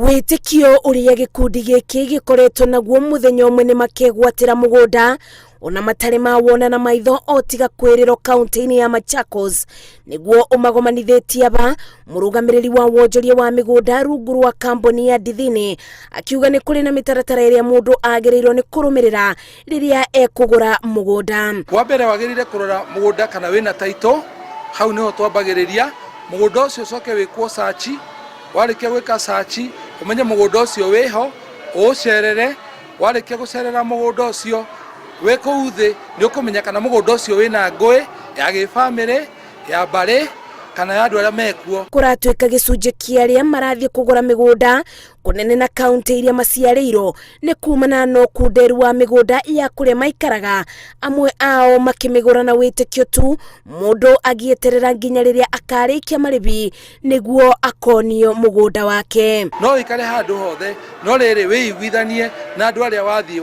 Wĩtĩkio ũrĩa gĩkundi gĩkĩ gĩkoretwo naguo mũthenya ũmwe nĩ makegwatĩra mũgũnda ona matarĩ mawona na maitho o tiga kwĩrĩrwo kaunti-inĩ ya Machakos nĩguo ũmagomanithĩtie aba. Mũrũgamĩrĩri wa wonjoria wa mĩgũnda rungu rwa kambuni ya ndithini akiuga nĩ kũrĩ na mĩtaratara ĩrĩa mũndũ agĩrĩirwo nĩ kũrũmĩrĩra rĩrĩa ekũgũra mũgũnda. Wa mbere wagĩrĩire kũrora mũgũnda kana wĩna taito, hau nĩho twambagĩrĩria. Mũgũnda ũcio ũcoke wĩkwo search, warĩkia gwĩka search umenye mũgũnda ũcio wĩho, ũũcerere. Warĩkia gũcerera mũgũnda ũcio wĩ kũu thĩ nĩ ũkũmenya kana mũgũnda ũcio wĩna ngũĩ ya gĩbamĩrĩ, ya mbarĩ kana ya andũ arĩa mekuo. Kũratuĩka gĩcunjĩ kĩa arĩa marathiĩ kũgũra mĩgũnda kũnene na kaunti iria maciarĩirwo nĩ kumana na ũkunderu wa mĩgũnda ya kũrĩa maikaraga, amwe ao makĩmĩgũra na wĩtĩkio tu, mũndũ agĩeterera nginya rĩrĩa akarĩkia marĩhi nĩguo akonio mũgũnda wake. No ikare handũ hothe, no rĩrĩ wĩiguithanie na andũ arĩa wathiĩ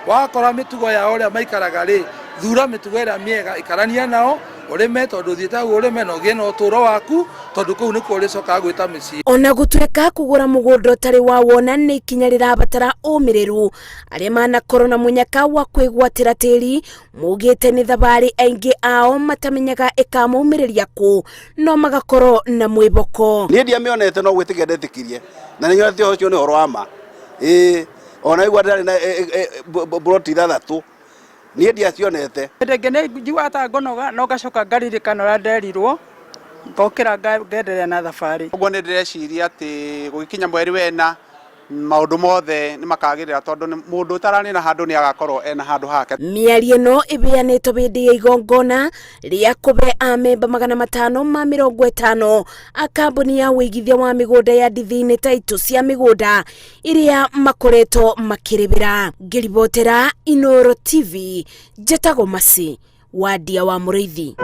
wakora mĩtugo yao ũrĩa maikaraga rĩ, thura mĩtugo ĩrĩa mĩega, ikarania nao ũrĩme tondũ thiĩte ũrĩme na ũgĩe na ũtũũro waku tondũ kũu nĩkuo ũrĩcokaga gwĩta mĩciĩ. Ona gũtuĩka kũgũra mũgũnda ũtarĩ wa wona nĩ ikinya rĩrabatara ũmĩrĩru, arĩa manakorwo na mũnyaka wa kwĩgwatĩra tĩri mugĩte nĩ thabarĩ aingĩ ao matamenyaga ĩkamaumĩrĩria kũ, no magakorwo na mwĩboko. Niĩ ndiamĩonete no gwĩtĩkia ndetĩkirie na nĩ nyonete ũcio nĩ ũhoro wa ma. Ona igua ndarĩ na buroti ithathatũ niĩ ndiacionete. Ndenge nĩ njiguaga ta ngonoga no gacoka ngaririkana ũrĩa nderirwo ngokĩra ngenderea na thabarĩ. Ũguo nĩ ndĩreciria atĩ gũgĩkinya mweri wena maũndũ mothe nĩ makagĩrĩra tondũ mũndũ ũtararĩ na handũ nĩ agakorwo ena handũ hake. Mĩario ĩno ĩbeanĩtwo hĩndĩ ya igongona rĩa kũbe amemba 550 a kambuni ya wĩigithia wa mĩgũnda ya ndithini taitũ cia mĩgũnda iria makoretwo makĩrĩbĩra. Ngĩribotera Inooro TV, njĩtagwo Masi wa Ndia wa Mũrĩithi.